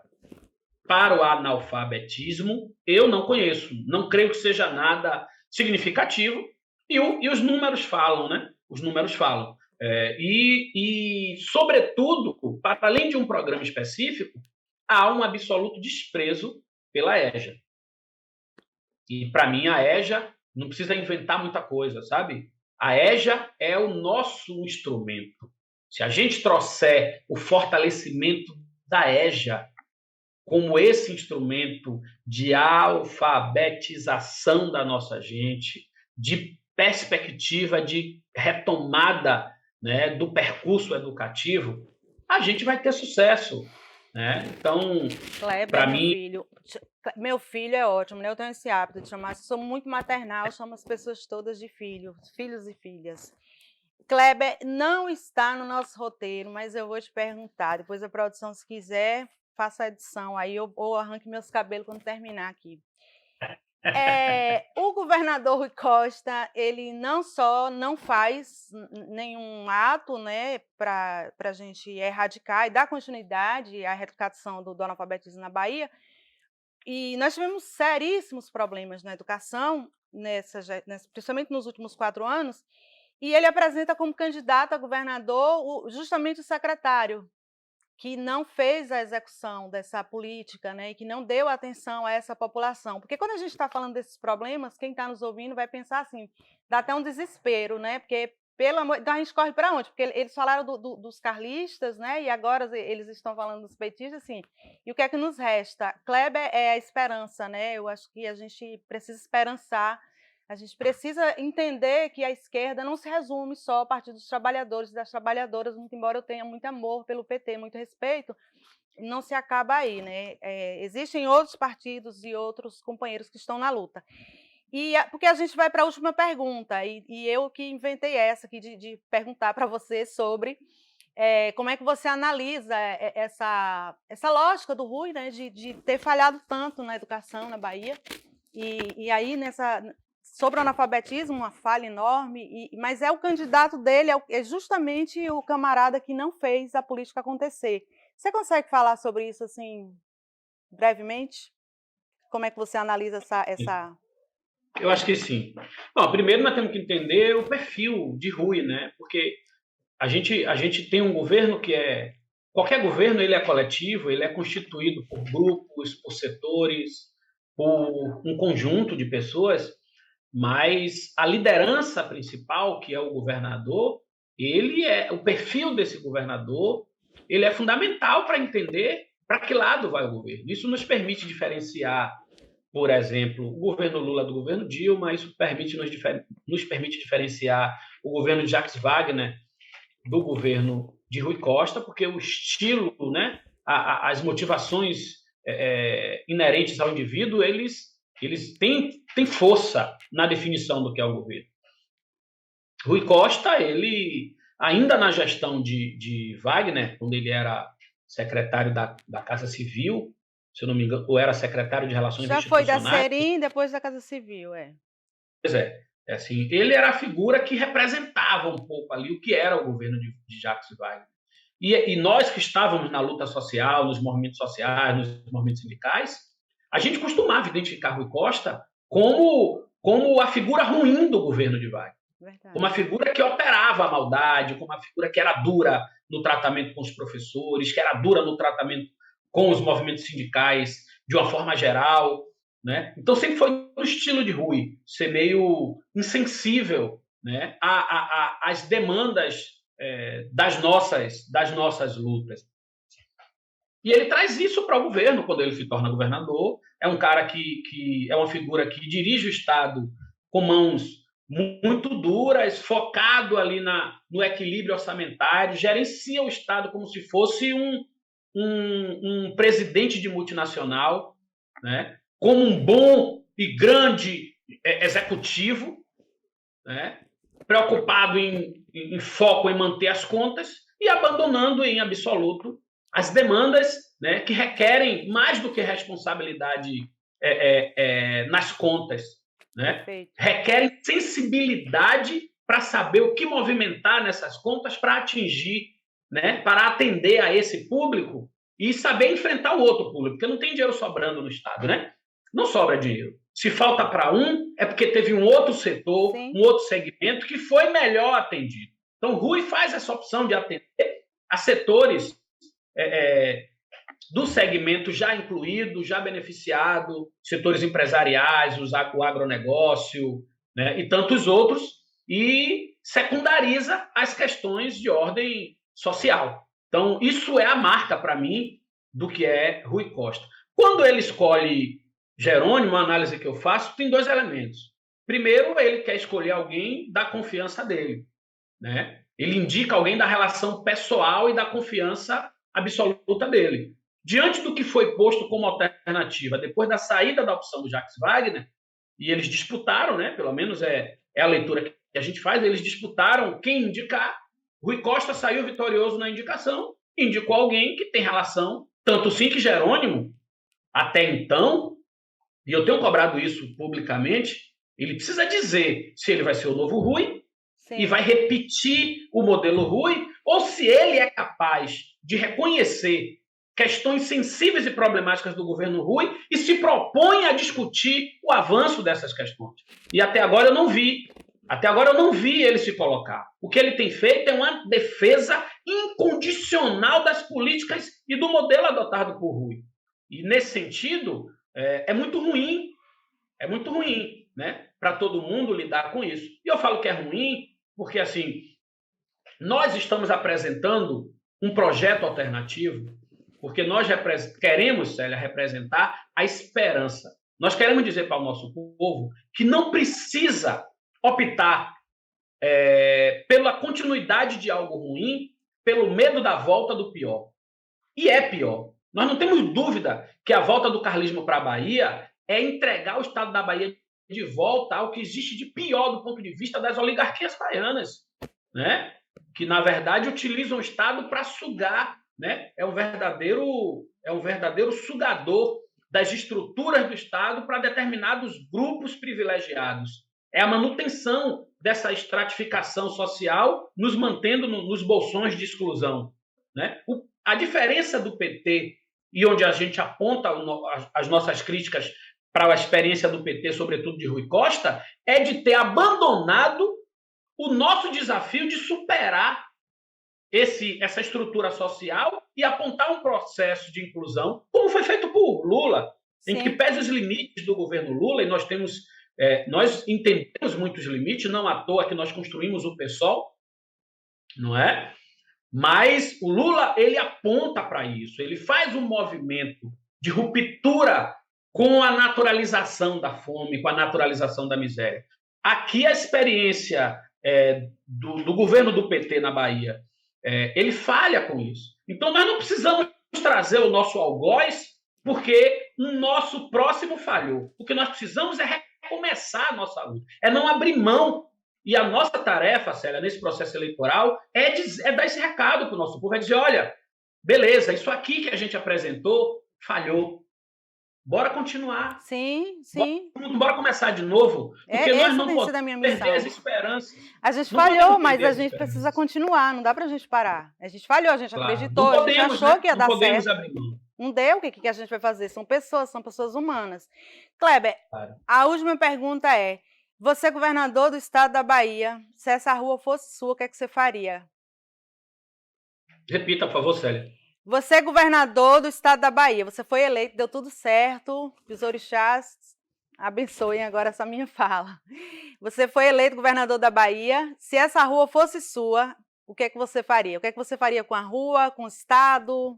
para o analfabetismo, eu não conheço. Não creio que seja nada significativo. E os números falam, né? Os números falam. Sobretudo, para além de um programa específico, há um absoluto desprezo pela EJA. E, para mim, a EJA não precisa inventar muita coisa, sabe? A EJA é o nosso instrumento. Se a gente trouxer o fortalecimento da EJA como esse instrumento de alfabetização da nossa gente, de perspectiva de retomada, né, do percurso educativo, a gente vai ter sucesso. Né? Então, para mim... Meu filho é ótimo, né? Eu tenho esse hábito de chamar, sou muito maternal, chamo as pessoas todas de filhos e filhas. Kleber não está no nosso roteiro, mas eu vou te perguntar, depois a produção, se quiser, faça a edição aí, ou arranque meus cabelos quando terminar aqui. O governador Rui Costa, ele não só não faz nenhum ato, né, para a gente erradicar e dar continuidade à erradicação do analfabetismo na Bahia, e nós tivemos seríssimos problemas na educação, principalmente nos últimos 4 anos, e ele apresenta como candidato a governador justamente o secretário, que não fez a execução dessa política, né, e que não deu atenção a essa população. Porque quando a gente está falando desses problemas, quem está nos ouvindo vai pensar assim, dá até um desespero, né? Porque, pelo amor, então a gente corre para onde? Porque eles falaram dos carlistas, né? E agora eles estão falando dos petistas, assim. E o que é que nos resta? Kleber é a esperança, né? Eu acho que a gente precisa esperançar A gente precisa entender que a esquerda não se resume só ao Partido dos Trabalhadores e das Trabalhadoras, muito embora eu tenha muito amor pelo PT, muito respeito, não se acaba aí, né? Existem outros partidos e outros companheiros que estão na luta. Porque a gente vai para a última pergunta, e eu que inventei essa aqui de perguntar para você sobre como é que você analisa essa lógica do Rui, né, de ter falhado tanto na educação na Bahia, e aí sobre o analfabetismo, uma falha enorme, mas é o candidato dele, é justamente o camarada que não fez a política acontecer. Você consegue falar sobre isso, assim, brevemente? Como é que você analisa essa... Eu acho que sim. Bom, primeiro nós temos que entender o perfil de Rui, né? Porque a gente tem um governo que é... Qualquer governo, ele é coletivo, ele é constituído por grupos, por setores, por um conjunto de pessoas, mas a liderança principal, que é o governador, o perfil desse governador, ele é fundamental para entender para que lado vai o governo. Isso nos permite diferenciar, por exemplo, o governo Lula do governo Dilma, isso nos permite diferenciar o governo de Jacques Wagner do governo de Rui Costa, porque o estilo, né, as motivações inerentes ao indivíduo, eles têm força na definição do que é o governo. Rui Costa, ele, ainda na gestão de Wagner, quando ele era secretário da Casa Civil, se eu não me engano, ou era secretário de Relações Institucionais. Já foi da Serim, depois da Casa Civil, Pois é. Assim, ele era a figura que representava um pouco ali o que era o governo de Jacques Wagner. E nós que estávamos na luta social, nos movimentos sociais, nos movimentos sindicais, a gente costumava identificar Rui Costa como a figura ruim do governo de Wagner. Verdade. Como a figura que operava a maldade, como a figura que era dura no tratamento com os professores, que era dura no tratamento com os movimentos sindicais de uma forma geral, né? Então sempre foi o estilo de Rui ser meio insensível, né, às demandas das nossas lutas. E ele traz isso para o governo quando ele se torna governador. É um cara que é uma figura que dirige o Estado com mãos muito duras, focado ali no equilíbrio orçamentário, gerencia o Estado como se fosse um presidente de multinacional, né? Como um bom e grande executivo, né? Preocupado em foco em manter as contas e abandonando em absoluto as demandas, né, que requerem mais do que responsabilidade nas contas, né? Requerem sensibilidade para saber o que movimentar nessas contas para atingir, né, para atender a esse público e saber enfrentar o outro público, porque não tem dinheiro sobrando no Estado, né? Não sobra dinheiro. Se falta para um, é porque teve um outro setor, sim, um outro segmento que foi melhor atendido. Então, Rui faz essa opção de atender a setores do segmento já incluído, já beneficiado, setores empresariais, o agronegócio, né, e tantos outros, e secundariza as questões de ordem social. Então, isso é a marca, para mim, do que é Rui Costa. Quando ele escolhe Jerônimo, a análise que eu faço, tem dois elementos. Primeiro, ele quer escolher alguém da confiança dele, né? Ele indica alguém da relação pessoal e da confiança absoluta dele. Diante do que foi posto como alternativa, depois da saída da opção do Jacques Wagner, e eles disputaram, né? Pelo menos é a leitura que a gente faz, eles disputaram quem indicar. Rui Costa saiu vitorioso na indicação, indicou alguém que tem relação, tanto sim que Jerônimo, até então, e eu tenho cobrado isso publicamente, ele precisa dizer se ele vai ser o novo Rui, sim, e vai repetir o modelo Rui, ou se ele é capaz de reconhecer questões sensíveis e problemáticas do governo Rui e se propõe a discutir o avanço dessas questões. E até agora eu não vi ele se colocar. O que ele tem feito é uma defesa incondicional das políticas e do modelo adotado por Rui. E, nesse sentido, é muito ruim, né, para todo mundo lidar com isso. E eu falo que é ruim porque, assim, nós estamos apresentando um projeto alternativo porque nós queremos, Célia, representar a esperança. Nós queremos dizer para o nosso povo que não precisa optar pela continuidade de algo ruim, pelo medo da volta do pior. E é pior. Nós não temos dúvida que a volta do carlismo para a Bahia é entregar o estado da Bahia de volta ao que existe de pior do ponto de vista das oligarquias baianas, né? Que, na verdade, utilizam o Estado para sugar, né? É um verdadeiro sugador das estruturas do Estado para determinados grupos privilegiados. É a manutenção dessa estratificação social, nos mantendo nos bolsões de exclusão, né? A diferença do PT, e onde a gente aponta as nossas críticas para a experiência do PT, sobretudo de Rui Costa, é de ter abandonado o nosso desafio de superar essa estrutura social e apontar um processo de inclusão, como foi feito por Lula, Sim. em que pese os limites do governo Lula, e nós entendemos muitos limites, não à toa que nós construímos o PSOL, não é? Mas o Lula, ele aponta para isso, ele faz um movimento de ruptura com a naturalização da fome, com a naturalização da miséria. Aqui a experiência do governo do PT na Bahia, ele falha com isso. Então nós não precisamos trazer o nosso algoz porque o nosso próximo falhou. O que nós precisamos é recomeçar a nossa luta, é não abrir mão. E a nossa tarefa, Célia, nesse processo eleitoral, é dar esse recado para o nosso povo, é dizer, olha, beleza, isso aqui que a gente apresentou falhou. Bora continuar. Sim. Bora começar de novo, porque nós não podemos perder as esperanças. A gente falhou, mas a gente precisa continuar, não dá para a gente parar. A gente falhou, a gente acreditou, a gente achou que ia dar certo. Abrir mão. Não deu, o que a gente vai fazer? São pessoas humanas. Kleber, a última pergunta é, você é governador do estado da Bahia, se essa rua fosse sua, o que é que você faria? Repita, por favor, Célia. Você é governador do estado da Bahia, você foi eleito, deu tudo certo, os orixás abençoem agora essa minha fala. Você foi eleito governador da Bahia, se essa rua fosse sua, o que é que você faria? O que é que você faria com a rua, com o estado,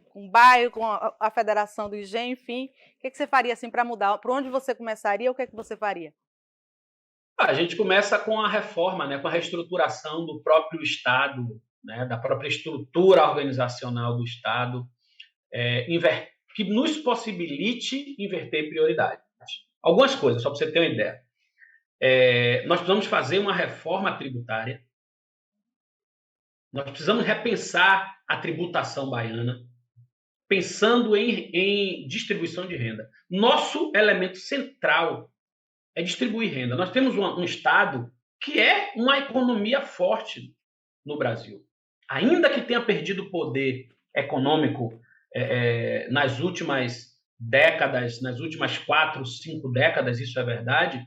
com o bairro, com a federação do engenho, enfim? O que é que você faria assim para mudar? Por onde você começaria, o que é que você faria? A gente começa com a reforma, né, com a reestruturação do próprio Estado, né, da própria estrutura organizacional do Estado, que nos possibilite inverter prioridades. Algumas coisas, só para você ter uma ideia. Nós precisamos fazer uma reforma tributária, nós precisamos repensar a tributação baiana, pensando em distribuição de renda. Nosso elemento central é distribuir renda. Nós temos um Estado que é uma economia forte no Brasil. Ainda que tenha perdido poder econômico nas últimas décadas, nas últimas 4, 5 décadas, isso é verdade,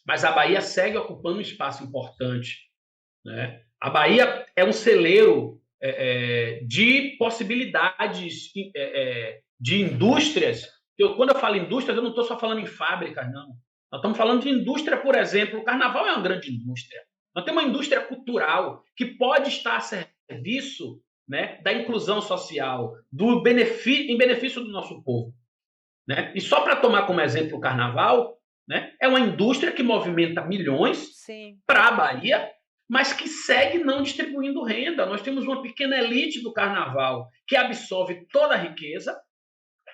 mas a Bahia segue ocupando um espaço importante, né? A Bahia é um celeiro de possibilidades de indústrias. Quando eu falo indústrias, eu não estou só falando em fábricas, não. Nós estamos falando de indústria, por exemplo. O carnaval é uma grande indústria. Nós temos uma indústria cultural que pode estar a serviço, né, da inclusão social, em benefício do nosso povo, né? E só para tomar como exemplo o carnaval, né, é uma indústria que movimenta milhões para a Bahia, mas que segue não distribuindo renda. Nós temos uma pequena elite do carnaval que absorve toda a riqueza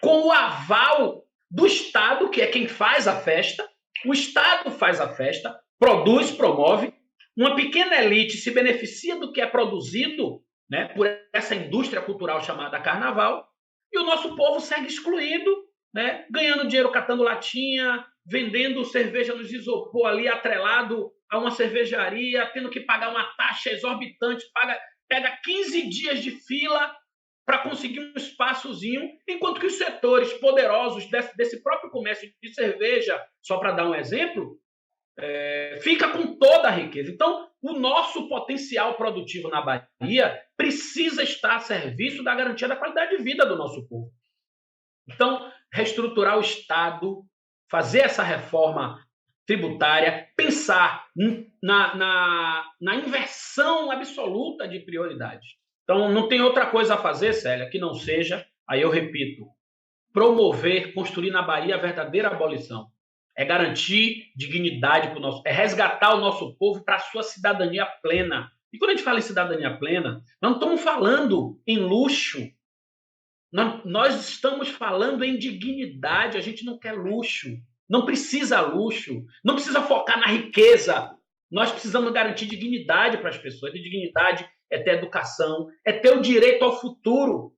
com o aval do Estado, que é quem faz a festa. O Estado faz a festa, produz, promove. Uma pequena elite se beneficia do que é produzido, né, por essa indústria cultural chamada carnaval, e o nosso povo segue excluído, né, ganhando dinheiro catando latinha, vendendo cerveja nos isopor ali, atrelado a uma cervejaria, tendo que pagar uma taxa exorbitante, pega 15 dias de fila para conseguir um espaçozinho, enquanto que os setores poderosos desse próprio comércio de cerveja, só para dar um exemplo, fica com toda a riqueza. Então, o nosso potencial produtivo na Bahia precisa estar a serviço da garantia da qualidade de vida do nosso povo. Então, reestruturar o Estado, fazer essa reforma tributária, pensar na inversão absoluta de prioridades. Então, não tem outra coisa a fazer, Célia, que não seja, aí eu repito, promover, construir na Bahia a verdadeira abolição. É garantir dignidade para o nosso, é resgatar o nosso povo para a sua cidadania plena. E quando a gente fala em cidadania plena, nós não estamos falando em luxo, nós estamos falando em dignidade. A gente não quer luxo, não precisa luxo, não precisa focar na riqueza. Nós precisamos garantir dignidade para as pessoas. E dignidade é ter educação, é ter o direito ao futuro,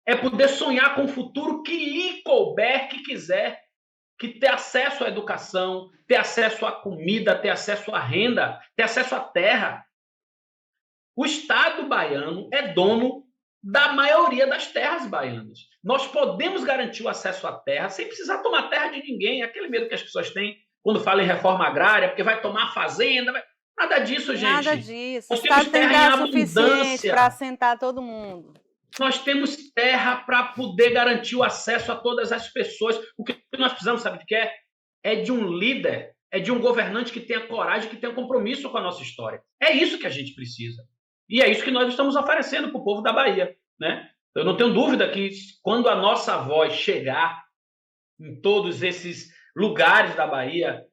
é poder sonhar com o futuro que lhe couber, que quiser, que ter acesso à educação, ter acesso à comida, ter acesso à renda, ter acesso à terra. O Estado baiano é dono da maioria das terras baianas. Nós podemos garantir o acesso à terra sem precisar tomar terra de ninguém. Aquele medo que as pessoas têm quando falam em reforma agrária, porque vai tomar fazenda. Nada disso, gente. Nada disso. O Estado tem terra suficiente para assentar todo mundo. Nós temos terra para poder garantir o acesso a todas as pessoas. O que nós precisamos, sabe de que é? É de um líder, é de um governante que tenha coragem, que tenha compromisso com a nossa história. É isso que a gente precisa. E é isso que nós estamos oferecendo para o povo da Bahia, né? Eu não tenho dúvida que quando a nossa voz chegar em todos esses lugares da Bahia,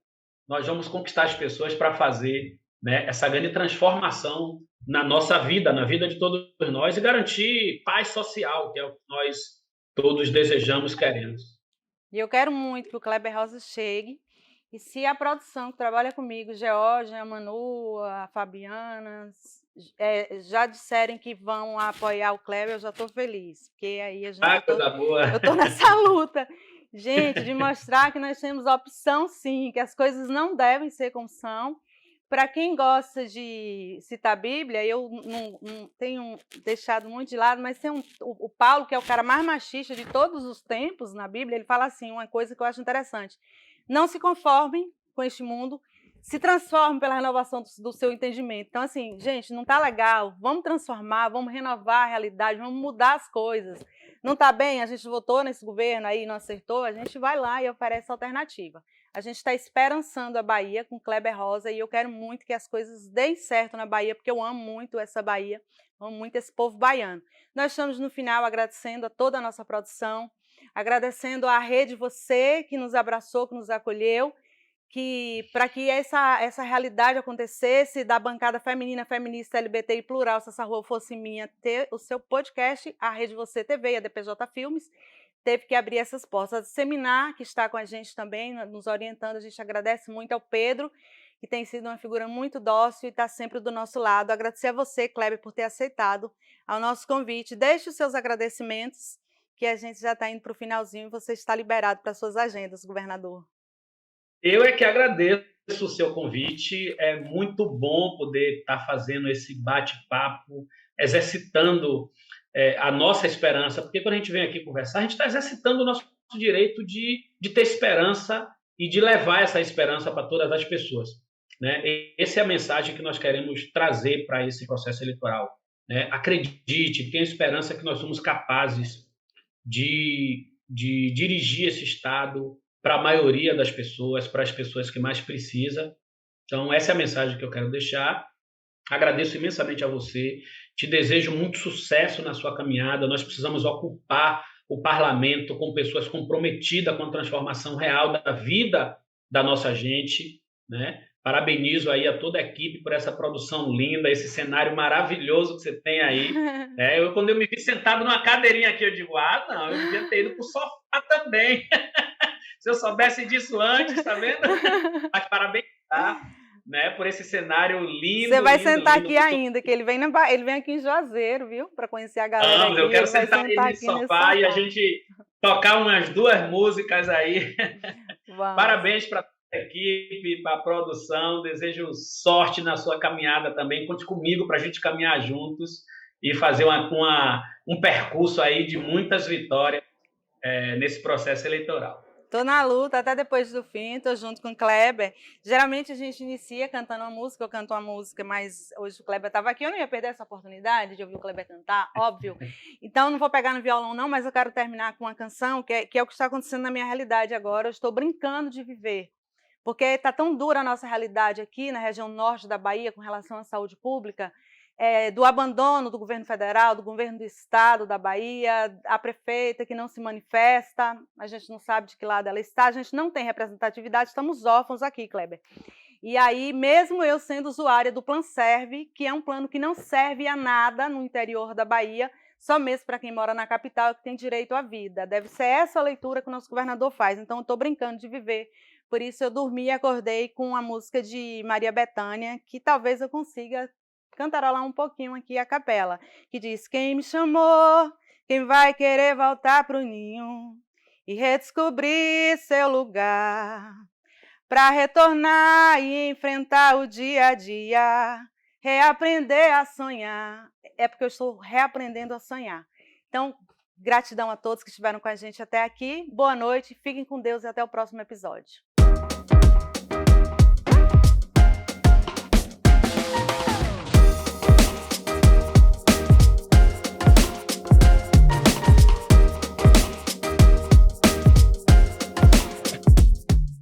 nós vamos conquistar as pessoas para fazer, né, essa grande transformação na nossa vida, na vida de todos nós, e garantir paz social, que é o que nós todos desejamos, queremos. E eu quero muito que o Kleber Rosa chegue, e se a produção que trabalha comigo, Georgia, a Manu, a Fabiana, já disserem que vão apoiar o Kleber, eu já estou feliz, porque aí a gente... eu estou nessa luta, gente, de mostrar que nós temos opção sim, que as coisas não devem ser como são. Para quem gosta de citar a Bíblia, eu não tenho deixado muito de lado, mas tem o Paulo, que é o cara mais machista de todos os tempos na Bíblia, ele fala assim, uma coisa que eu acho interessante: não se conformem com este mundo, se transformem pela renovação do seu entendimento. Então, assim, gente, não está legal, vamos transformar, vamos renovar a realidade, vamos mudar as coisas. Não está bem, a gente votou nesse governo aí, não acertou, a gente vai lá e oferece alternativa. A gente está esperançando a Bahia com Kleber Rosa e eu quero muito que as coisas deem certo na Bahia, porque eu amo muito essa Bahia, amo muito esse povo baiano. Nós estamos no final agradecendo a toda a nossa produção, agradecendo à Rede Você, que nos abraçou, que nos acolheu, que para que essa realidade acontecesse, da bancada feminina, feminista, LGBT e plural, se essa rua fosse minha, ter o seu podcast, a Rede Você TV e a DPJ Filmes, teve que abrir essas portas. A Disseminar, que está com a gente também, nos orientando, a gente agradece muito ao Pedro, que tem sido uma figura muito dócil e está sempre do nosso lado. Agradecer a você, Kleber, por ter aceitado ao nosso convite. Deixe os seus agradecimentos, que a gente já está indo para o finalzinho e você está liberado para suas agendas, governador. Eu é que agradeço o seu convite. É muito bom poder estar fazendo esse bate-papo, exercitando a nossa esperança, porque quando a gente vem aqui conversar, a gente está exercitando o nosso direito de ter esperança e de levar essa esperança para todas as pessoas, né? Essa é a mensagem que nós queremos trazer para esse processo eleitoral, né? Acredite, tenha esperança que nós somos capazes de dirigir esse Estado para a maioria das pessoas, para as pessoas que mais precisam. Então, essa é a mensagem que eu quero deixar. Agradeço imensamente a você, te desejo muito sucesso na sua caminhada. Nós precisamos ocupar o parlamento com pessoas comprometidas com a transformação real da vida da nossa gente, né? Parabenizo aí a toda a equipe por essa produção linda, esse cenário maravilhoso que você tem aí. Quando eu me vi sentado numa cadeirinha aqui, eu digo, não, eu devia ter ido para o sofá também. Se eu soubesse disso antes, tá vendo? Mas parabéns, tá? Né, por esse cenário lindo. Você vai lindo, sentar lindo, aqui ainda, que ele vem aqui em Juazeiro, viu? Para conhecer a galera aqui. Eu quero sentar aí no sofá e a gente tocar umas 2 músicas aí. Parabéns para a equipe, para a produção. Desejo sorte na sua caminhada também. Conte comigo para a gente caminhar juntos e fazer um percurso aí de muitas vitórias nesse processo eleitoral. Tô na luta até depois do fim, tô junto com o Kleber. Geralmente a gente inicia cantando uma música, eu canto uma música, mas hoje o Kleber estava aqui, eu não ia perder essa oportunidade de ouvir o Kleber cantar, óbvio. Então não vou pegar no violão não, mas eu quero terminar com uma canção que é o que está acontecendo na minha realidade agora. Eu estou brincando de viver, porque está tão dura a nossa realidade aqui na região norte da Bahia com relação à saúde pública, do abandono do governo federal, do governo do estado da Bahia, a prefeita que não se manifesta, a gente não sabe de que lado ela está, a gente não tem representatividade, estamos órfãos aqui, Kleber. E aí, mesmo eu sendo usuária do Planserve, que é um plano que não serve a nada no interior da Bahia, só mesmo para quem mora na capital que tem direito à vida. Deve ser essa a leitura que o nosso governador faz. Então, eu estou brincando de viver. Por isso, eu dormi e acordei com a música de Maria Bethânia, que talvez eu consiga cantarolar um pouquinho aqui a capela, que diz: quem me chamou, quem vai querer voltar pro ninho e redescobrir seu lugar, para retornar e enfrentar o dia a dia, reaprender a sonhar. É porque eu estou reaprendendo a sonhar. Então, gratidão a todos que estiveram com a gente até aqui. Boa noite, fiquem com Deus e até o próximo episódio.